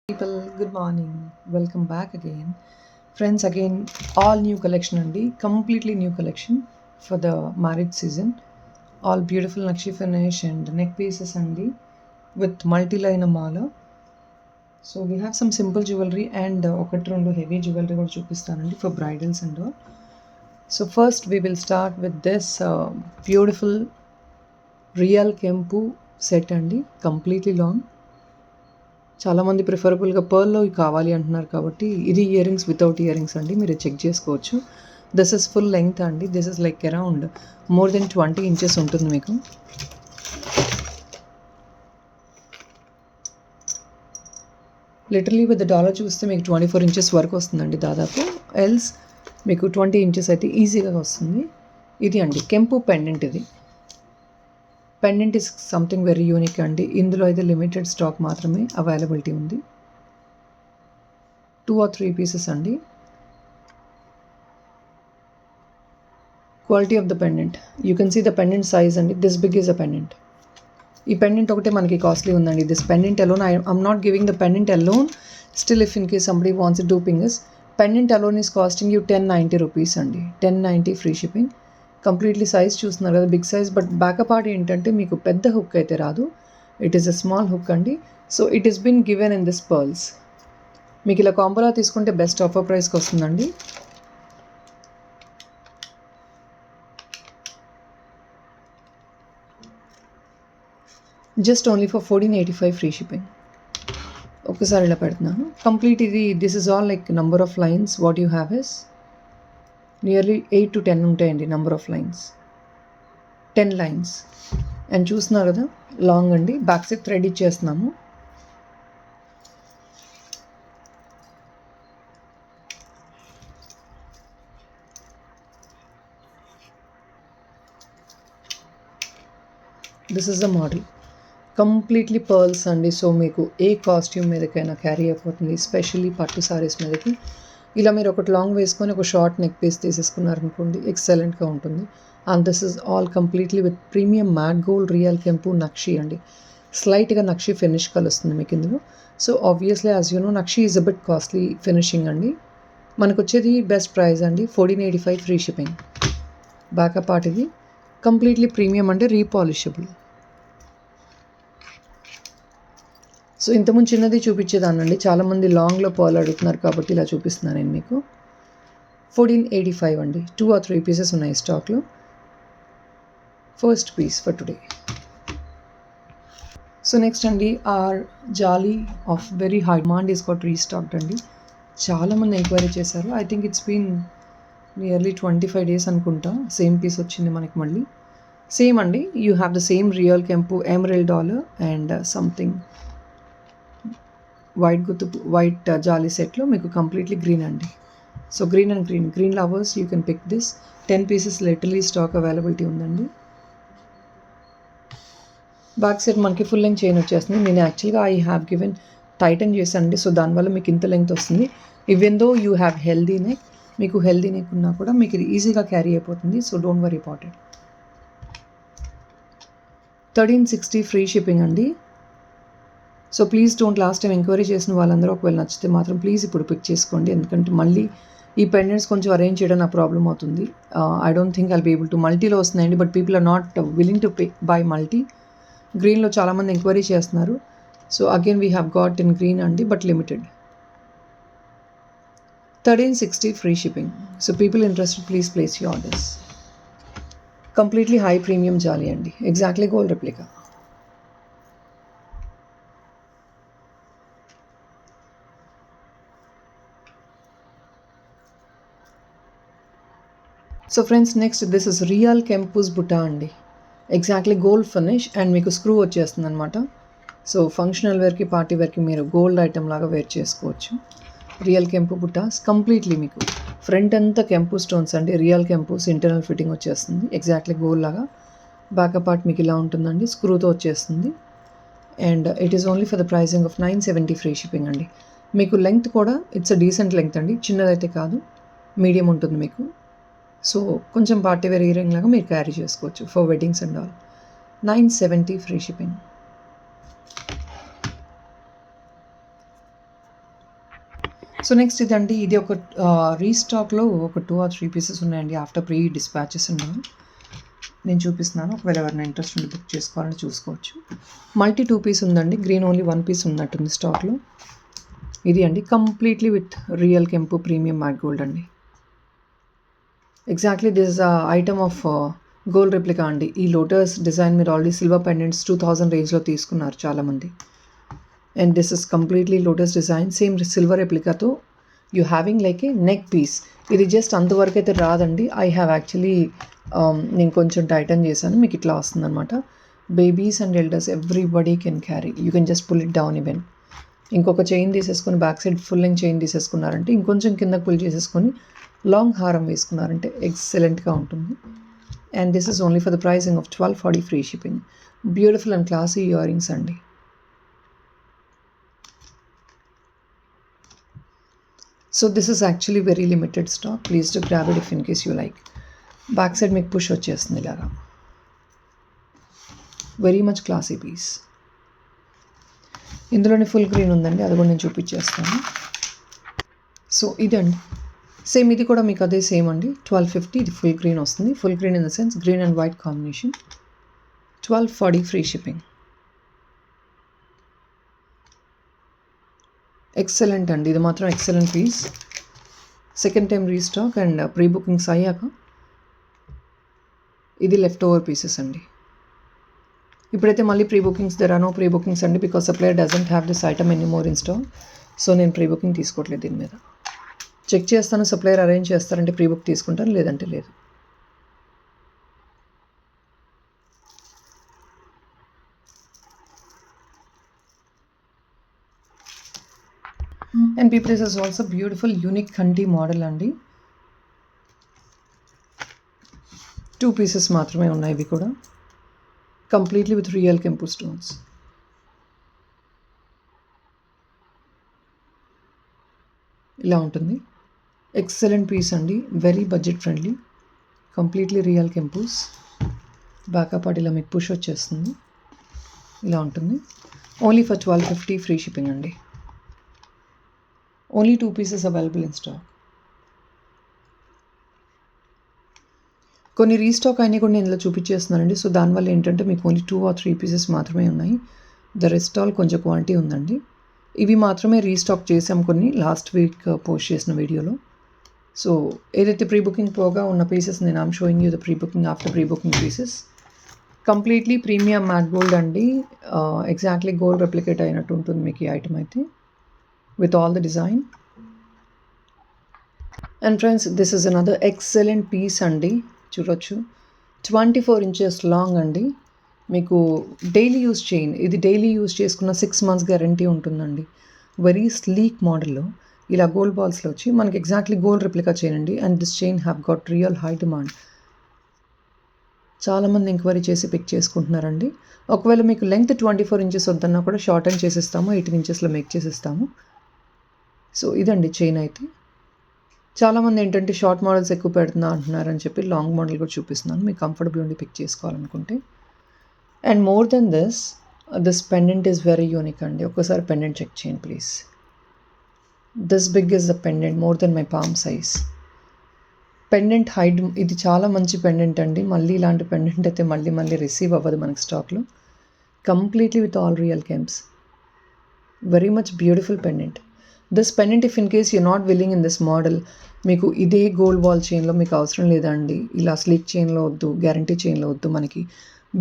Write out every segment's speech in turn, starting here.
People, good morning. Welcome back again. Friends, again, all new collection and completely new collection for the marriage season. All beautiful nakshi finish and neck pieces and with multi-line mala. So we have some simple jewelry and ఒకటి రెండు heavy jewelry కూడా చూపిస్తానండి for bridals and all. So first we will start with this beautiful real kempu set అండి, completely long. చాలామంది ప్రిఫరబుల్గా పర్ల్లో కావాలి అంటున్నారు కాబట్టి ఇది ear rings without ear rings అండి, మీరు చెక్ చేసుకోవచ్చు. దిస్ ఇస్ ఫుల్ లెంగ్త్ అండి, this is like around more than 20 inches ఉంటుంది మీకు. లిటరలీ విత్ డాలర్ చూస్తే మీకు 24 ఇంచెస్ వరకు వస్తుందండి దాదాపు, ఎల్స్ మీకు 20 ఇంచెస్ అయితే ఈజీగా వస్తుంది. ఇది అండి కెంపు పెండెంట్. ఇది pendant is something very unique అండి. ఇందులో అయితే లిమిటెడ్ స్టాక్ మాత్రమే అవైలబిలిటీ ఉంది. 2 or 3 పీసెస్ అండి. Quality of the pendant, you can see the pendant size అండి, this big is a pendant. ఈ పెండెంట్ ఒకటే మనకి కాస్ట్లీ ఉందండి. This pendant alone, I'm not giving the pendant alone, still if in case somebody wants to ping is, pendant alone is costing you 1090 rupees అండి. 1090 free shipping. Completely size చూస్తున్నారు కదా, big size. But backup part ఏంటంటే మీకు పెద్ద hook అయితే రాదు, it is a small hook అండి. So it is been given in this pearls. మీకు ఇలా కాంబోలా తీసుకుంటే బెస్ట్ ఆఫర్ ప్రైస్కి వస్తుందండి. Just only for 1485 free shipping. ఒకసారి ఇలా పెడుతున్నాను కంప్లీట్. ఇది this is all like number of lines. What you have is nearly 8 to 10 ఉంటాయండి number of lines, 10 lines. And చూస్తున్నారు కదా లాంగ్ అండి, బ్యాక్ సైడ్ థ్రెడ్ ఇచ్చేస్తున్నాము. This is the model, completely pearls అండి. సో మీకు ఏ కాస్ట్యూమ్ మీదకైనా క్యారీ అయిపోతుంది, ఎస్పెషల్లీ పట్టు సారీస్ మీదకి. ఇలా మీరు ఒకటి లాంగ్ వేసుకొని ఒక షార్ట్ నెక్ పీస్ తీసేసుకున్నారనుకోండి, ఎక్సలెంట్గా ఉంటుంది. And this is all completely with premium matte gold real కెంపు నక్షి అండి. స్లైట్గా నక్షి ఫినిష్ కలుస్తుంది మీకు ఇందులో. So obviously as you know nakshi is a bit costly finishing అండి. మనకు వచ్చేది బెస్ట్ ప్రైస్ అండి, 1485 ఫ్రీ షిప్పింగ్. బ్యాకప్ పార్ట్ ఇది కంప్లీట్లీ ప్రీమియం అంటే రీపాలిషబుల్. సో ఇంతకుముందు చిన్నది చూపించేదానండి, చాలామంది లాంగ్లో పర్ల్ అడుగుతున్నారు కాబట్టి ఇలా చూపిస్తున్నాను నేను మీకు. 1485 అండి, 2 or 3 పీసెస్ ఉన్నాయి స్టాక్లో. First piece for today. So next అండి are jaali of very high demand is got restocked అండి. చాలామంది ఎంక్వైరీ చేశారు. I think it's been nearly 25 days అనుకుంటా. సేమ్ పీస్ వచ్చింది మనకి మళ్ళీ. సేమ్ అండి, you have the same real కెంపు emerald dollar and something white jaali సెట్లో మీకు కంప్లీట్లీ గ్రీన్ అండి. So green and green lovers you can pick this. 10 pieces literally stock availability ఉందండి. బ్యాక్ సైడ్ మనకి ఫుల్ లెంగ్త్ చైన్ వచ్చేస్తుంది. నేను యాక్చువల్గా ఐ హ్యావ్ గివెన్ టైటన్ చేశానండి, సో దానివల్ల మీకు ఇంత లెంగ్త్ వస్తుంది. Even though you have healthy neck, మీకు హెల్దీ నెక్ ఉన్నా కూడా మీకు ఇది ఈజీగా క్యారీ అయిపోతుంది. So don't worry about it. 1360 free shipping అండి. So please don't, last time enquiry చేసిన వాళ్ళందరూ ఒకవేళ నచ్చితే మాత్రం ప్లీజ్ ఇప్పుడు పిక్ చేసుకోండి. ఎందుకంటే మళ్ళీ ఈ పెండెంట్స్ కొంచెం అరేంజ్ చేయడం నా ప్రాబ్లం అవుతుంది. I don't think I'll be able to. మల్టీలో వస్తున్నాయండి, but people are not willing to buy multi. గ్రీన్లో చాలామంది ఎంక్వైరీ చేస్తున్నారు. So again we have got in green అండి, but limited. 1360 free shipping. So people interested please place you orders. Completely high premium jaali అండి, exactly gold replica. So friends next this is real కెంపుస్ బుటా అండి, exactly gold finish and మీకు screw వచ్చేస్తుంది అనమాట. So functional వేర్కి party వేర్కి మీరు గోల్డ్ ఐటమ్ లాగా వేర్ చేసుకోవచ్చు. రియల్ కెంపు బుటాస్ కంప్లీట్లీ మీకు ఫ్రంట్ అంతా కెంపు స్టోన్స్ అండి, రియల్ కెంపుస్ ఇంటర్నల్ ఫిట్టింగ్ వచ్చేస్తుంది ఎగ్జాక్ట్లీ గోల్డ్ లాగా. బ్యాకప్ పార్ట్ మీకు ఇలా ఉంటుందండి, స్క్రూతో వచ్చేస్తుంది. And it is only for the pricing of 970 free shipping అండి. మీకు లెంగ్త్ కూడా ఇట్స్ అ డీసెంట్ లెంగ్త్ అండి, చిన్నదైతే కాదు, మీడియం ఉంటుంది మీకు. సో కొంచెం పార్టీ వేర్ ఇయర్ రింగ్ లాగా మీరు క్యారీ చేసుకోవచ్చు for weddings and all. 970 free shipping. So next ఇదండి, ఇది ఒక రీస్టాక్లో ఒక 2 or 3 పీసెస్ ఉన్నాయండి ఆఫ్టర్ ప్రీ డిస్పాచెస్ ఉన్నాయి. నేను చూపిస్తున్నాను, ఒకవేళ ఎవరైనా ఇంట్రెస్ట్ ఉండి బుక్ చేసుకోవాలని చూసుకోవచ్చు. మల్టీ 2 పీస్ ఉందండి, గ్రీన్ ఓన్లీ 1 పీస్ ఉన్నట్టుంది స్టాక్లో. ఇది అండి కంప్లీట్లీ విత్ రియల్ కెంపు ప్రీమియం మ్యాట్ గోల్డ్ అండి. Exactly this item of gold replica అండి. ఈ లోటస్ డిజైన్ మీరు ఆల్రెడీ సిల్వర్ పెండెంట్స్ 2000 రేంజ్లో తీసుకున్నారు చాలామంది. And this is completely lotus design, same silver రెప్లికాతో you having like a neck piece. ఇది జస్ట్ అంతవరకు అయితే రాదండి. ఐ హ్యావ్ యాక్చువల్లీ నేను కొంచెం టైటన్ చేశాను, మీకు ఇట్లా వస్తుందన్నమాట. Babies and elders everybody can carry, you can just pull it down even. ఇంకొక చైన్ తీసేసుకొని back side full length chain తీసేసుకున్నారంటే, ఇంకొంచెం కింద పుల్ చేసేసుకొని లాంగ్ హారం వేసుకున్నారంటే ఎక్సలెంట్గా ఉంటుంది. And this is only for the pricing of 1240 free shipping. Beautiful and classy earrings అండి. So this is actually very limited stock, please to grab it if in case you like. Back side మీకు push వచ్చేస్తుంది ఇలాగా, very much classy piece. ఇందులోనే full green ఉందండి, అది కూడా నేను చూపించేస్తాను. సో ఇదండి, సేమ్ ఇది కూడా మీకు అదే సేమ్ అండి, 1250. ఇది ఫుల్ గ్రీన్ వస్తుంది, full green in the sense green and white combination. 1240 free shipping. Excellent అండి, ఇది మాత్రం excellent piece. Second time restock and pre bookings అయ్యాక ఇది లెఫ్ట్ ఓవర్ పీసెస్ అండి. ఇప్పుడైతే మళ్ళీ pre bookings, there are no pre bookings అండి, because supplier doesn't have this item any more in stock. So నేను ప్రీ బుకింగ్ తీసుకోవట్లేదు, దీని మీద చెక్ చేస్తాను. సప్లయర్ అరేంజ్ చేస్తారంటే ప్రీ బుక్ తీసుకుంటాను, లేదంటే లేదు. And people this is also beautiful unique కంటి మోడల్ అండి. 2 పీసెస్ మాత్రమే ఉన్నాయి, ఇవి కూడా కంప్లీట్లీ విత్ రియల్ కెంపు స్టోన్స్. ఇలా ఉంటుంది, ఎక్సలెంట్ పీస్ అండి, very budget friendly, completely real కెంపూస్. బ్యాకప్ ఇలా మీకు పుష్ వచ్చేస్తుంది, ఇలా ఉంటుంది. ఓన్లీ ఫర్ 1250 ఫ్రీ షిప్పింగ్ అండి. Only 2 pieces available in stock. కొన్ని రీస్టాక్ అయినా కూడా నేను ఇలా చూపించేస్తున్నానండి. సో దానివల్ల ఏంటంటే మీకు ఓన్లీ 2 or 3 పీసెస్ మాత్రమే ఉన్నాయి, ద రెస్ట్ ఆల్ కొంచెం క్వాంటిటీ ఉందండి. ఇవి మాత్రమే రీస్టాక్ చేసాం కొన్ని లాస్ట్ వీక్ పోస్ట్ చేసిన వీడియోలో. సో ఏదైతే ప్రీ బుకింగ్ పోగా ఉన్న పీసెస్ నేను I'm showing you the pre booking after pre booking pieces. Completely premium matte gold అండి, ఎగ్జాక్ట్లీ గోల్డ్ రెప్లికేట్ అయినట్టు ఉంటుంది మీకు ఈ ఐటమ్ అయితే, with all the design. And friends, this is another excellent piece అండి, చూడొచ్చు. 24 inches లాంగ్ అండి, మీకు డైలీ యూజ్ చైన్. ఇది డైలీ యూజ్ చేసుకున్న 6 months గ్యారంటీ ఉంటుందండి. వెరీ స్లీక్ మోడల్లో ఇలా గోల్డ్ బాల్స్లో వచ్చి మనకి ఎగ్జాక్ట్లీ గోల్డ్ రెప్లికా చైన్ అండి. And this chain have got real high demand. చాలామంది ఎంక్వైరీ చేసి పిక్ చేసుకుంటున్నారండి. ఒకవేళ మీకు లెంగ్త్ 24 inches వద్దన్నా కూడా షార్ట్ అండ్ చేసేస్తాము, 18 inchesలో మేక్ చేసేస్తాము. సో ఇదండి చైన్ అయితే. చాలామంది ఏంటంటే షార్ట్ మోడల్స్ ఎక్కువ పెడుతున్నా అంటున్నారని చెప్పి లాంగ్ మోడల్ కూడా చూపిస్తున్నాను, మీకు కంఫర్టబుల్ ఉండి పిక్ చేసుకోవాలనుకుంటే. And more than this pendant is very unique అండి. ఒక్కసారి పెండెంట్ చెక్ చేయండి please. This big is the pendant, more than my palm size. Pendant height, ఇది చాలా మంచి పెండెంట్ అండి. మళ్ళీ ఇలాంటి పెండెంట్ అయితే మళ్ళీ రిసీవ్ అవ్వదు మనకి స్టాక్లో. కంప్లీట్లీ విత్ ఆల్ రియల్ కెంప్స్, very much beautiful pendant. This pendant if in case you not willing in this model, మీకు ఇదే గోల్డ్ బాల్ చైన్లో మీకు అవసరం లేదండి, ఇలా స్లీక్ చైన్లో వద్దు, గ్యారంటీ చైన్లో వద్దు, మనకి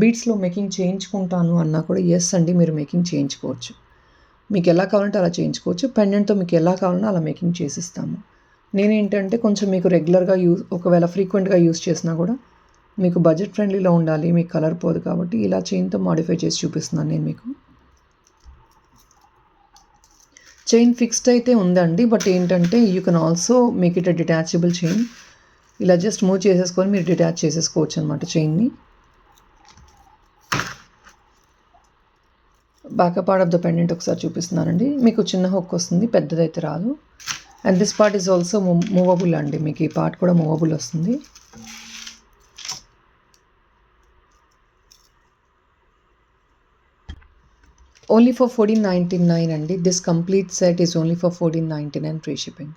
బీట్స్లో మేకింగ్ చేయించుకుంటాను అన్నా కూడా ఎస్ అండి, మీరు మేకింగ్ చేయించుకోవచ్చు. మీకు ఎలా కావాలంటే అలా చేయించుకోవచ్చు. పెండెంట్తో మీకు ఎలా కావాలన్నా అలా మేకింగ్ చేసిస్తాము. నేనేంటంటే కొంచెం మీకు రెగ్యులర్గా ఒకవేళ ఫ్రీక్వెంట్గా యూస్ చేసినా కూడా మీకు బడ్జెట్ ఫ్రెండ్లీలో ఉండాలి, మీకు కలర్ పోదు కాబట్టి ఇలా చైన్తో మాడిఫై చేసి చూపిస్తున్నాను నేను మీకు. చైన్ ఫిక్స్డ్ అయితే ఉందండి, బట్ ఏంటంటే you can also make it a detachable chain. ఇలా జస్ట్ మూవ్ చేసేసుకొని మీరు డిటాచ్ చేసేసుకోవచ్చు అనమాట చైన్ని. Backup part of the pendant ఒకసారి చూపిస్తున్నానండి. మీకు చిన్న హుక్ వస్తుంది, పెద్దదైతే రాదు. And this part is also movable అండి, మీకు ఈ పార్ట్ కూడా మూవబుల్ వస్తుంది. ఓన్లీ ఫర్ 1499 అండి. This complete set is only for 1499 free shipping.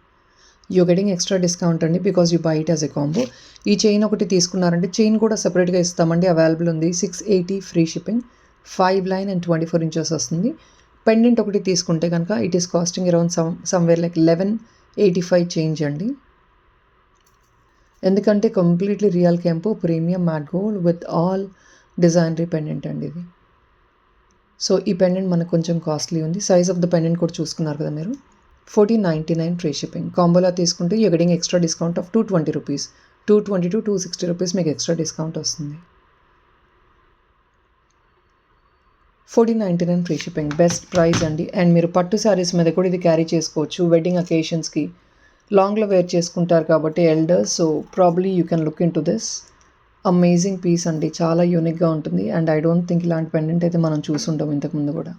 You getting extra discount అండి because you buy it as a combo. ఈ చైన్ ఒకటి తీసుకున్నారంటే చైన్ కూడా సపరేట్గా ఇస్తామండి, అవైలబుల్ ఉంది. 680 free shipping, 5 line and 24 inches వస్తుంది. పెండెంట్ ఒకటి తీసుకుంటే కనుక it is costing around somewhere like 1185 change అండి. ఎందుకంటే కంప్లీట్లీ రియల్ కెంపు premium matte gold with all designery pendant అండి ఇది. సో ఈ పెండెంట్ మనకు కొంచెం కాస్ట్లీ ఉంది. సైజ్ ఆఫ్ ద పెండెంట్ కూడా చూసుకున్నారు కదా మీరు. 1499 ఫ్రీ షిప్పింగ్. కాంబోలా తీసుకుంటే you getting extra discount of 220 rupees, 220 to 260 rupees మీకు ఎక్స్ట్రా డిస్కౌంట్ వస్తుంది. 1499 ఫ్రీ షిప్పింగ్, బెస్ట్ ప్రైస్ అండి. అండ్ మీరు పట్టు శారీస్ మీద కూడా ఇది క్యారీ చేసుకోవచ్చు. వెడ్డింగ్ అకేషన్స్కి లాంగ్లో వేర్ చేసుకుంటారు కాబట్టి elders, so probably you can look into this. Amazing piece అండి, చాలా యూనిక్గా ఉంటుంది. అండ్ ఐ డోంట్ థింక్ ఇలాంటి పెండెంట్ అయితే మనం చూసుంటాం ఇంతకుముందు కూడా.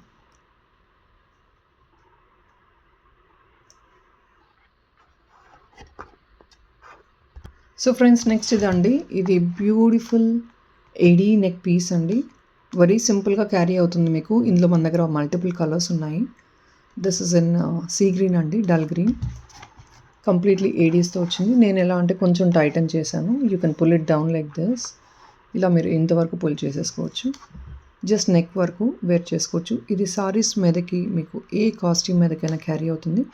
సో ఫ్రెండ్స్ నెక్స్ట్ ఇదండి, ఇది బ్యూటిఫుల్ ఎడీ నెక్ పీస్ అండి. వెరీ సింపుల్గా క్యారీ అవుతుంది మీకు. ఇందులో మన దగ్గర మల్టిపుల్ కలర్స్ ఉన్నాయి. This is in sea green అండి, డల్ గ్రీన్. కంప్లీట్లీ ఏడీస్తో వచ్చింది. నేను ఎలా అంటే కొంచెం టైటన్ చేశాను. You can pull it down like this. ఇలా మీరు ఇంతవరకు పుల్ చేసేసుకోవచ్చు. జస్ట్ నెక్ వరకు వేర్ చేసుకోవచ్చు. ఇది సారీస్ మీదకి మీకు ఏ కాస్ట్యూమ్ మీదకైనా క్యారీ అవుతుంది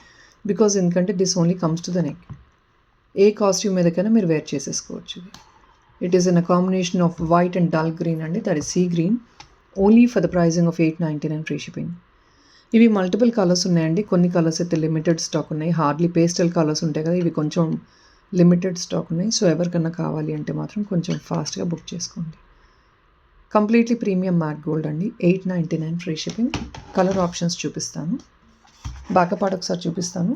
బికాజ్ ఎందుకంటే this only comes to the neck. ఏ కాస్ట్యూమ్ మీదకైనా మీరు వేర్ చేసేసుకోవచ్చు. It is in a combination of white and dull green అండి, that is sea green. Only for the pricing of 899 free shipping. ఇవి multiple colours ఉన్నాయండి. కొన్ని colours అయితే limited stock ఉన్నాయి. హార్డ్లీ పేస్టల్ కలర్స్ ఉంటాయి కదా, ఇవి కొంచెం లిమిటెడ్ స్టాక్ ఉన్నాయి. సో ఎవరికన్నా కావాలి అంటే మాత్రం కొంచెం ఫాస్ట్గా బుక్ చేసుకోండి. కంప్లీట్లీ ప్రీమియం మ్యాట్ గోల్డ్ అండి, 899 ఫ్రీ షిప్పింగ్. కలర్ ఆప్షన్స్ చూపిస్తాను. బ్యాకపార్ట్ ఒకసారి చూపిస్తాను.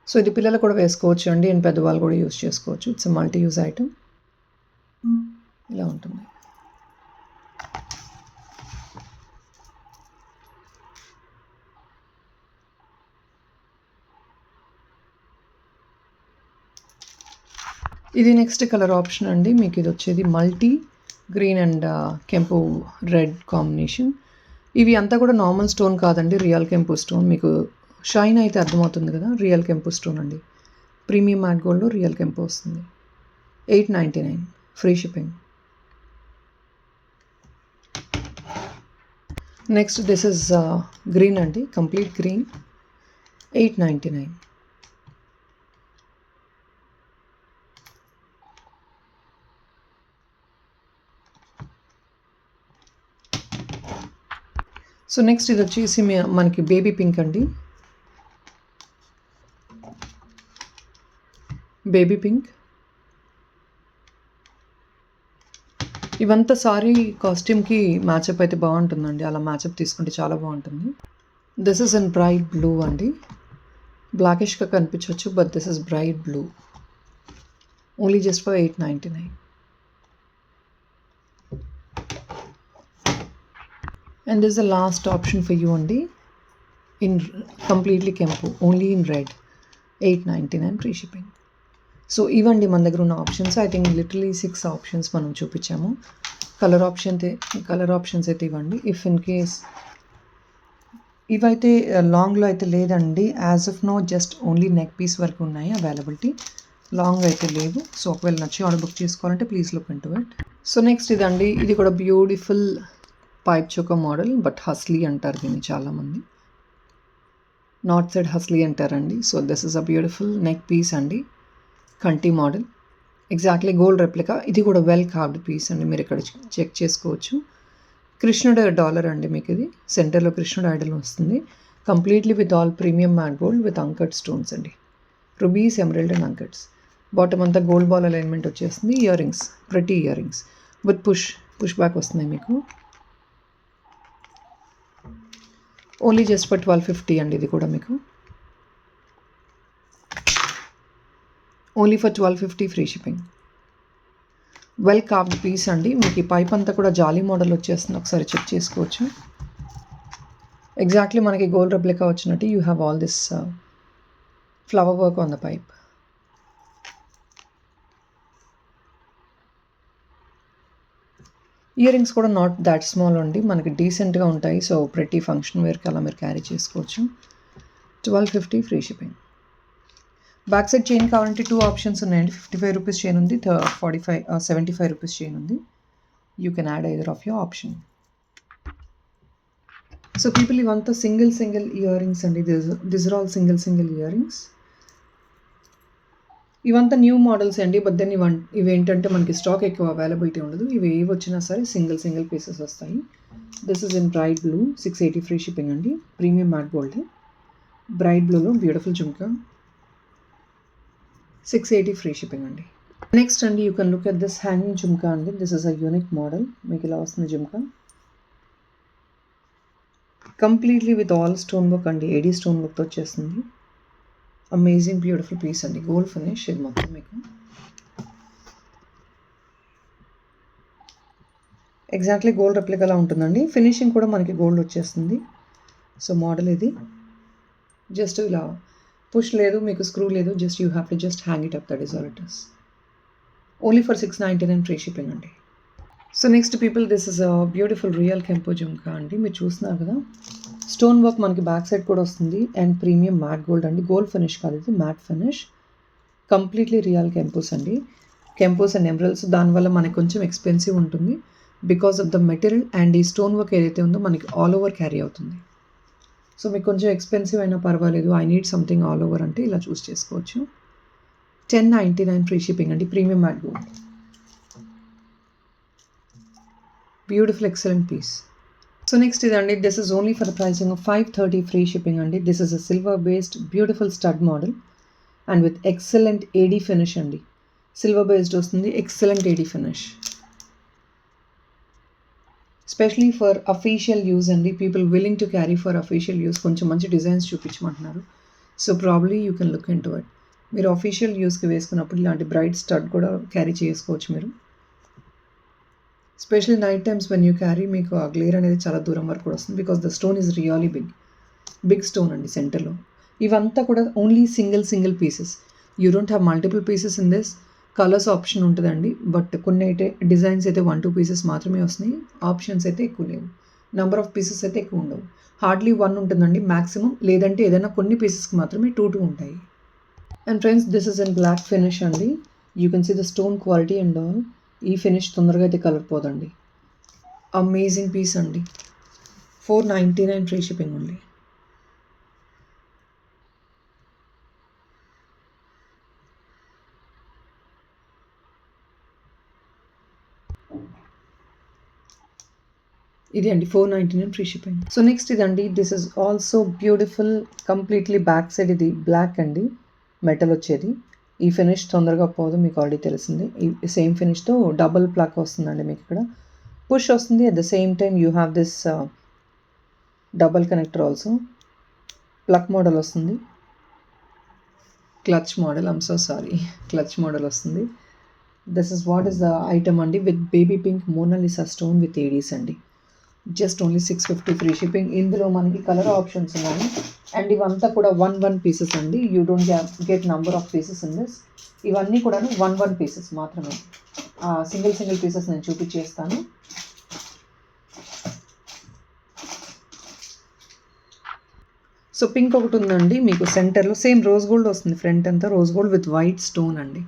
సో ఇది పిల్లలు కూడా వేసుకోవచ్చు అండి, అండ్ పెద్దవాళ్ళు కూడా యూస్ చేసుకోవచ్చు. It's multi use item. ఇలా ఉంటుంది. ఇది నెక్స్ట్ కలర్ ఆప్షన్ అండి. మీకు ఇది వచ్చేది మల్టీ గ్రీన్ అండ్ కెంపు రెడ్ కాంబినేషన్. ఇవి అంతా కూడా నార్మల్ స్టోన్ కాదండి, రియల్ కెంపు స్టోన్. మీకు షైన్ అయితే అర్థమవుతుంది కదా, రియల్ కెంపు స్టోన్ అండి. ప్రీమియం మ్యాట్ గోల్డ్లో రియల్ కెంపు వస్తుంది. 899 free shipping. Next this is green అండి, కంప్లీట్ గ్రీన్, 899. సో నెక్స్ట్ ఇది వచ్చేసి మనకి బేబీ పింక్ అండి, బేబీ పింక్. ఇవంతా సారీ కాస్ట్యూమ్కి మ్యాచప్ అయితే బాగుంటుందండి, అలా మ్యాచప్ తీసుకుంటే చాలా బాగుంటుంది. This is in bright blue అండి, బ్లాకిష్గా కనిపించవచ్చు but this is bright blue. Only just for 899. And this is the last option for you only in completely కెంపు, only in red, 899 free shipping. So ఇవండి మన దగ్గర ఉన్న options. I think literally 6 options మనం చూపించాము. Colour options అయితే ఇవ్వండి. If in case ఇవైతే లాంగ్లో అయితే లేదండి, as of now just only neck piece వరకు ఉన్నాయి అవైలబిలిటీ, లాంగ్ అయితే లేవు. సో ఒకవేళ నచ్చి ఆర్డర్ బుక్ చేసుకోవాలంటే please look into it. So next ఇదండి, ఇది కూడా beautiful pipe choker model, but hasli అంటారు దీన్ని చాలామంది, నార్త్ సైడ్ హస్లీ అంటారండి. So this is a beautiful neck piece అండి, కంటి మోడల్, ఎగ్జాక్ట్లీ గోల్డ్ రెప్లికా. ఇది కూడా వెల్ కార్వ్డ్ పీస్ అండి, మీరు ఇక్కడ చెక్ చేసుకోవచ్చు. కృష్ణుడు డాలర్ అండి, మీకు ఇది సెంటర్లో కృష్ణుడు ఐడల్ వస్తుంది. Completely with all premium matte gold with uncut stones అండి, rubies, emerald and uncuts. Bottom అంతా గోల్డ్ బాల్ అలైన్మెంట్ వచ్చేస్తుంది. ఇయర్ రింగ్స్, ప్రతి ear rings with push back వస్తున్నాయి మీకు. ఓన్లీ జస్ట్ ఫర్ 1250 అండి, ఇది కూడా మీకు only for 1250 free shipping. Well carved piece అండి, మీకు ఈ పైప్ అంతా కూడా జాలీ మోడల్ వచ్చేస్తుంది, ఒకసారి చెక్ చేసుకోవచ్చు. ఎగ్జాక్ట్లీ మనకి గోల్డ్ రెప్లికా వచ్చినట్టు you have all this flower work on the pipe. Ear rings కూడా నాట్ దాట్ స్మాల్ అండి, మనకి డీసెంట్గా ఉంటాయి. సో ప్రతి ఫంక్షన్ వేర్కి అలా మీరు క్యారీ చేసుకోవచ్చు. 1250 free shipping. Back side chain కావాలంటే 2 ఆప్షన్స్ ఉన్నాయండి. 55 రూపీస్ చైన్ ఉంది, 75 రూపీస్ చైన్ ఉంది. You can add either of your option. So people ఇవంతా సింగిల్ ఇయర్ రింగ్స్ అండి. This are all single earrings. ఇవంతా న్యూ మోడల్స్ అండి. But then ఇవి ఏంటంటే మనకి స్టాక్ ఎక్కువ అవైలబిలిటీ ఉండదు. ఇవి ఏవి వచ్చినా సరే సింగిల్ పీసెస్ వస్తాయి. This is in bright blue, 680 free shipping అండి. Premium matte gold. బ్రైట్ బ్లూలో బ్యూటిఫుల్ జుమ్కా, 680 ఫ్రీ షిప్పింగ్ అండి. నెక్స్ట్ అండి, you can look at this hanging jhumka అండి. This is a unique model. మీకు ఇలా వస్తుంది jhumka, completely with all stone work అండి. AD stone వర్క్తో వచ్చేస్తుంది. అమేజింగ్ బ్యూటిఫుల్ పీస్ అండి. గోల్డ్ ఫినిష్ ఇది మొత్తం మీకు. ఎగ్జాక్ట్లీ గోల్డ్ రెప్లికాలా ఉంటుందండి. ఫినిషింగ్ కూడా మనకి గోల్డ్ వచ్చేస్తుంది. సో మోడల్ ఇది. జస్ట్ ఇలా పుష్ లేదు, మీకు స్క్రూ లేదు, just you have to just hang it up. That is all it is. Only for 699 free shipping అండి. So next people, this is a beautiful real కెంపో జుమ్కా అండి. మీరు చూస్తున్నారు కదా, స్టోన్ వర్క్ మనకి బ్యాక్ సైడ్ కూడా వస్తుంది. అండ్ ప్రీమియం మ్యాట్ గోల్డ్ అండి. గోల్డ్ ఫినిష్ కాదు, ఇది మ్యాట్ ఫినిష్. కంప్లీట్లీ రియల్ కెంపోస్ అండి. కెంపోస్ అండ్ ఎమరల్స్, దానివల్ల మనకి కొంచెం ఎక్స్పెన్సివ్ ఉంటుంది because of the material. And ఈ స్టోన్ వర్క్ ఏదైతే ఉందో మనకి ఆల్ ఓవర్ క్యారీ అవుతుంది. సో మీకు కొంచెం ఎక్స్పెన్సివ్ అయినా పర్వాలేదు, I need something all over అంటే ఇలా చూస్ చేసుకోవచ్చు. 1099 ఫ్రీ షిప్పింగ్ అండి. Premium matte gold, beautiful excellent piece. So next ఇదండి, this is only for the pricing of 530 free shipping అండి. This is a silver based beautiful stud model and with excellent AD finish అండి. Silver based వస్తుంది, excellent AD finish. Specially for official use అండి. People willing to carry for official use. కొంచెం మంచి designs చూపించమంటున్నారు. So probably you can look into it. మీరు official యూస్కి వేసుకున్నప్పుడు ఇలాంటి బ్రైట్ స్టడ్ కూడా క్యారీ చేసుకోవచ్చు మీరు. Specially night times when you carry, మీకు ఆ గ్లేర్ అనేది చాలా దూరం వరకు కూడా వస్తుంది because the stone is really big stone అండి సెంటర్లో. ఇవంతా కూడా only single pieces. You don't have multiple pieces in this. Colours option ఉంటుందండి, బట్ కొన్ని అయితే డిజైన్స్ అయితే 1-2 పీసెస్ మాత్రమే వస్తున్నాయి. ఆప్షన్స్ అయితే ఎక్కువ లేవు. నెంబర్ ఆఫ్ పీసెస్ అయితే ఎక్కువ ఉండవు. హార్డ్లీ 1 ఉంటుందండి మ్యాక్సిమం, లేదంటే ఏదైనా కొన్ని పీసెస్కి మాత్రమే 2 ఉంటాయి. And friends, this is in black finish అండి. You can see the stone quality and all. ఈ ఫినిష్ తొందరగా అయితే కలర్ పోదండి. అమేజింగ్ పీస్ అండి. 499 ఫ్రీ షిప్పింగ్ ఓన్లీ. ఇది అండి 499 ఫ్రీ షిప్పింగ్. సో నెక్స్ట్ ఇదండి, this is also beautiful completely back side. ఇది బ్లాక్ అండి, మెటల్ వచ్చేది. ఈ ఫినిష్ తొందరగా పోదు, మీకు ఆల్రెడీ తెలిసింది. ఈ సేమ్ ఫినిష్తో డబుల్ ప్లక్ వస్తుందండి. మీకు ఇక్కడ పుష్ వస్తుంది. At the same time you have this double connector also. Pluck model వస్తుంది. Clutch model, I'm so sorry, clutch model వస్తుంది. This is what is the item అండి, with baby pink Mona Lisa stone with ADs అండి. Just only 650 free shipping. ఇందులో మనకి colour options ఉన్నాయి. And ఇవంతా కూడా 1 pieces అండి. You don't get number of pieces in this. ఇవన్నీ కూడా 1 పీసెస్ మాత్రమే. సింగిల్ పీసెస్ నేను చూపించేస్తాను. సో పింక్ ఒకటి ఉందండి మీకు సెంటర్లో. సేమ్ రోజ్ గోల్డ్ వస్తుంది. ఫ్రంట్ అంతా rose gold with white stone అండి.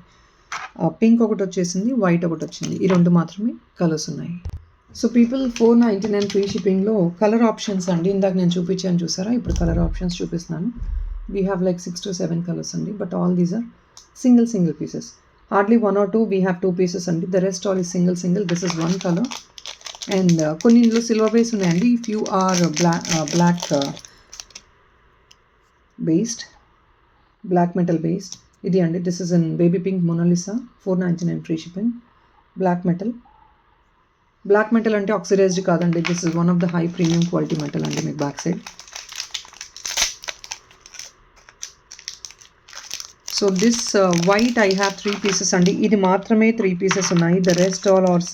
పింక్ ఒకటి వచ్చేసింది, వైట్ ఒకటి వచ్చింది. ఈ 2 మాత్రమే కలర్స్ ఉన్నాయి. సో పీపుల్ 499 ఫ్రీ షిప్పింగ్లో కలర్ ఆప్షన్స్ అండి. ఇందాక నేను చూపించాను చూసారా, ఇప్పుడు కలర్ ఆప్షన్స్ చూపిస్తున్నాను. We have like 6 to 7 colours అండి. But all these are single pieces. Hardly 1 or 2 we have 2 pieces అండి. The rest all is single. This is 1 colour. And కొన్ని ఇందులో సిల్వర్ బేస్ ఉన్నాయండి. If you are black based, black metal based. ఇది అండి, this is in baby pink Mona Lisa, 499 free shipping. Black metal అంటే oxidised కాదండి. This is one of the high premium quality metal అండి. మీకు back side. So this white I have 3 pieces అండి. ఇది మాత్రమే 3 pieces ఉన్నాయి. The rest all are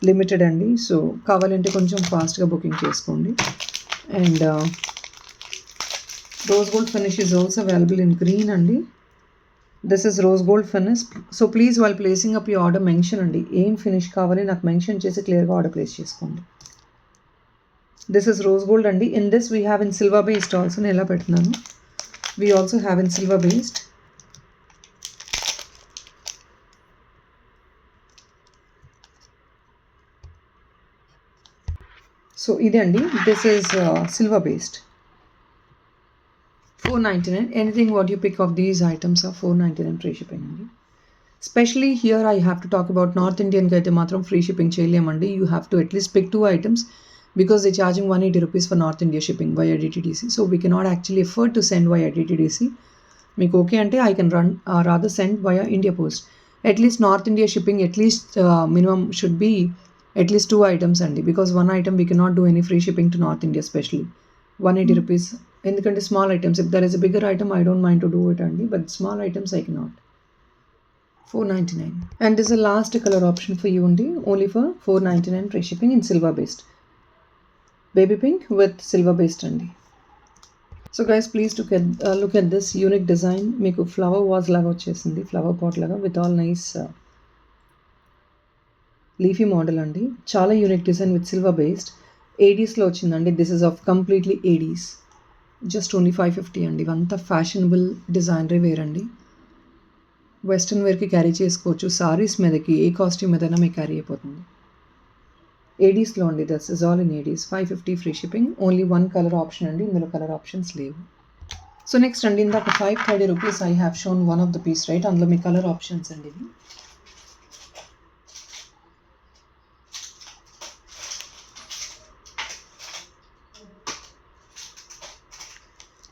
limited అండి. So కావాలంటే కొంచెం ఫాస్ట్గా బుకింగ్ చేసుకోండి. And rose gold finish is also available in green అండి. This is rose gold finish. So please while placing up ఈ ఆర్డర్ మెన్షన్ అండి, ఏం ఫినిష్ కావాలి నాకు మెన్షన్ చేసి క్లియర్గా ఆర్డర్ ప్లేస్ చేసుకోండి. దిస్ ఇస్ రోజ్ గోల్డ్ అండి. In this we have in silver based also. నేను ఎలా పెడుతున్నాను, we also have in silver based. So ఇది అండి, this is silver based. 499. Anything what you pick of these items are 499 free shipping అండి. Especially here I have to talk about North Indian కి అయితే మాత్రం free shipping చేయలేమండి. You have to at least pick 2 items because they're charging 180 rupees for North India shipping via DTDC. So we cannot actually afford to send via DTDC. మీకు okay అంటే I can rather send via India Post. At least North India shipping at least minimum should be at least 2 items అండి, because 1 item we cannot do any free shipping to North India, especially 180 rupees. ఎందుకంటే small items, if there is a bigger item I don't mind to do it అండి, but small items I cannot. 499. And this is the last color option for you only, only for 499 free shipping in silver based. Baby pink with silver based అండి. So guys please look at this unique design. మీకు flower vase లాగా వచ్చేసింది, flower pot లాగా with all nice leafy model అండి. చాలా unique design with silver based. ఏడీస్లో వచ్చిందండి. This is of completely ADs. Just only 550 అండి. ఇవంతా ఫ్యాషనబుల్ డిజైనరీ వేర్ అండి. వెస్ట్రన్ వేర్కి క్యారీ చేసుకోవచ్చు, సారీస్ మీదకి ఏ కాస్ట్యూమ్ ఏదైనా మీకు క్యారీ అయిపోతుంది. ఏడీస్లో అండి, this is all in ADs. 550 free shipping. Only 1 colour option అండి, ఇందులో కలర్ ఆప్షన్స్ లేవు. సో నెక్స్ట్ అండి, ఇందాక 530 rupees I have shown one of the piece right, అందులో మీ కలర్ ఆప్షన్స్ అండి ఇవి.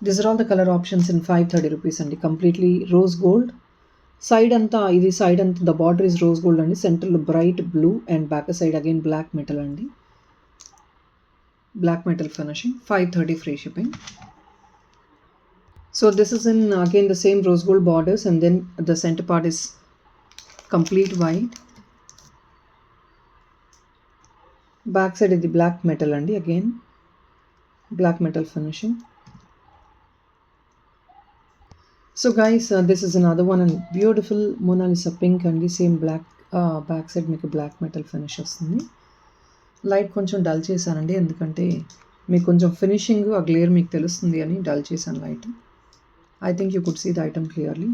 These are all the color options in 530 rupees అండి. Completely rose gold. సైడ్ అంతా ఇది, సైడ్ అంతా the border is rose gold అండి. సెంటర్లో bright blue and back side again black metal అండి. Black metal finishing. 530 free shipping. So this is in again the same rose gold borders and then the centre part is complete white. Back side ఇది black metal అండి, again black metal finishing. So guys, this is another one and beautiful Mona Lisa pink అండి. Same black back side మీకు black metal finish వస్తుంది. Light కొంచెం dull చేశానండి, ఎందుకంటే మీకు కొంచెం ఫినిషింగ్ ఆ గ్లేర్ మీకు తెలుస్తుంది అని డల్ చేశాను light. I think you could see the item clearly.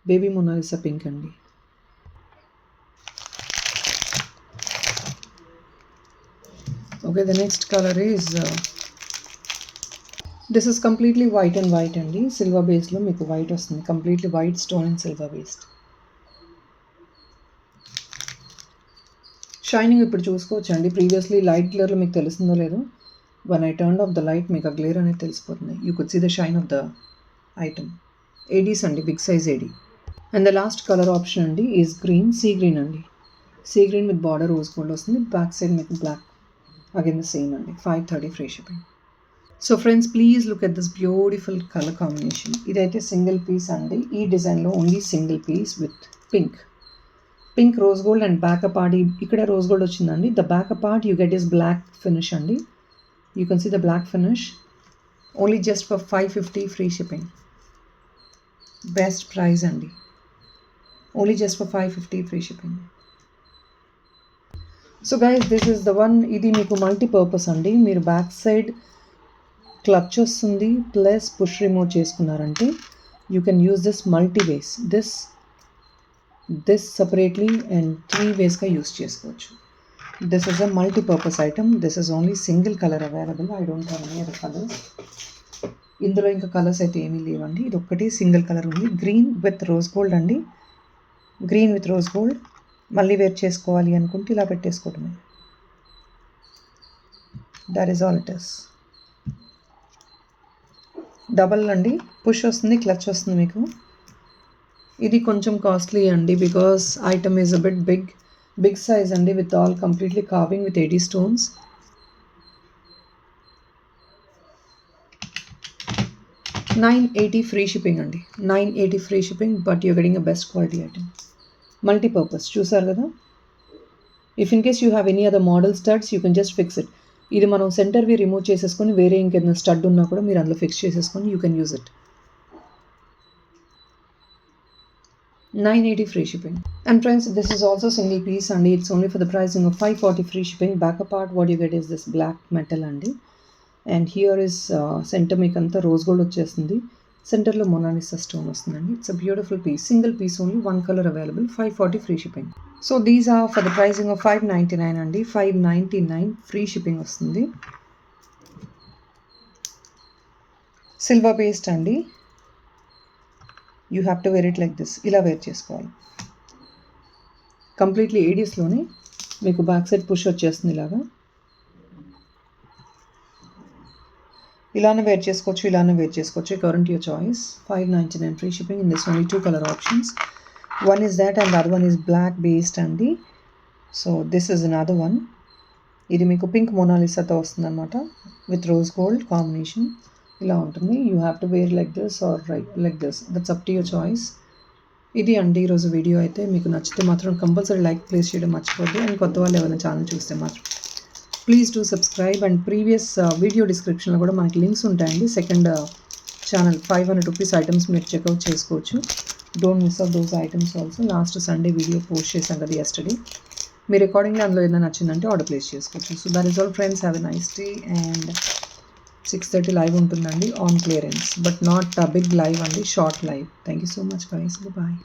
Baby Mona Lisa pink అండి. Okay, the next colour is this is completely white and white అండి. సిల్వర్ బేస్లో మీకు వైట్ వస్తుంది, completely white stone and silver based. Shining ఇప్పుడు చూసుకోవచ్చు అండి. Previously light గ్లేర్లో మీకు తెలుస్తుందో లేదో, when I turn off the light మీకు ఆ గ్లేర్ అనేది తెలిసిపోతుంది. You could see the shine of the item. Aedes అండి, big size AD. And the last colour option అండి ఈజ్ గ్రీన్, సీ గ్రీన్ అండి. Sea green with border rose gold వస్తుంది. Back side మీకు black, again the same అండి. 530 free shipping. So friends please look at this beautiful colour combination. ఇదైతే single piece అండి. ఈ డిజైన్లో only single piece with pink rose gold and back part. ఇక్కడ rose gold వచ్చిందండి. The back part you get is black finish అండి. You can see the black finish. Only just for 550 free shipping. Best price అండి. Only just for 550 free shipping. So guys this is the one. ఇది మీకు multipurpose అండి. మీరు back side clutch వస్తుంది plus push remove చేసుకున్నారంటే you can use this multi ways. This separately and 3 వేస్గా use చేసుకోవచ్చు. This is a multipurpose item. This is only single colour available. I don't have any other colours. ఇందులో ఇంకా colours అయితే ఏమీ లేవండి. ఇది ఒక్కటి సింగిల్ కలర్ ఉంది. గ్రీన్ విత్ రోజ్ గోల్డ్ అండి. Green with rose gold. మళ్ళీ వేర్ చేసుకోవాలి అనుకుంటే ఇలా పెట్టేసుకోవడమే. That is all it is. Double అండి, పుష్ వస్తుంది, క్లచ్ వస్తుంది మీకు. ఇది కొంచెం కాస్ట్లీ అండి, because item is a bit big size అండి, with all completely carving with 80 stones. $980 free shipping అండి. 980 free shipping, but you're getting a best quality item. Multipurpose చూసారు కదా. If in case you have any other model studs you can just fix it. ఇది మనం సెంటర్వి remove చేసేసుకొని వేరే ఇంకేదైనా stud ఉన్నా కూడా మీరు అందులో ఫిక్స్ చేసేసుకొని you can use it. 980 free shipping. And friends, this is also single piece and it's only for the pricing of 540 free shipping. Back part what you get is this black metal అండి. And here is center మీకు అంతా rose gold వచ్చేస్తుంది. సెంటర్లో Mona Lisa stone వస్తుందండి. It's a beautiful piece, single piece only, one colour available, 540 free shipping. So these are for the pricing of 599 అండి. 599 free shipping వస్తుంది. Silver paste అండి. You have to wear it like this. ఇలా wear చేసుకోవాలి. Completely ఏడియస్లోనే మీకు back side push వచ్చేస్తుంది. ఇలానే wear చేసుకోవచ్చు, ఇలానే వేర్ చేసుకోవచ్చు. According to your choice. 599 free shipping. In this only 2 colour options. One is that and other one is black based అండి. So this is another one. ఇది మీకు పింక్ మొనాలిసాతో వస్తుంది అనమాట, విత్ రోజ్ గోల్డ్ కాంబినేషన్. ఇలా ఉంటుంది. You have to wear like this or like this, that's up to your choice. ఇది అండి ఈరోజు వీడియో అయితే. మీకు నచ్చితే మాత్రం కంపల్సరీ లైక్ ప్లేస్ చేయడం మర్చిపోద్దు. అండ్ కొత్త వాళ్ళు ఎవరైనా ఛానల్ చూస్తే మాత్రం please do subscribe. And previous video డిస్క్రిప్షన్లో కూడా మనకి లింక్స్ ఉంటాయండి. సెకండ్ ఛానల్ 500 రూపీస్ ఐటమ్స్ మీరు చెక్అవుట్ చేసుకోవచ్చు. Don't miss out those items also. Last Sunday video post చేశాం కదా ఎస్టర్డే. మీరు అకార్డింగ్లీ అందులో ఏదైనా నచ్చిందంటే ఆర్డర్ ప్లేస్ చేసుకోవచ్చు. So that is all friends. Have a nice day. And 6:30 live ఉంటుందండి on clearance, but not big live అండి, short live. Thank you so much guys. Bye.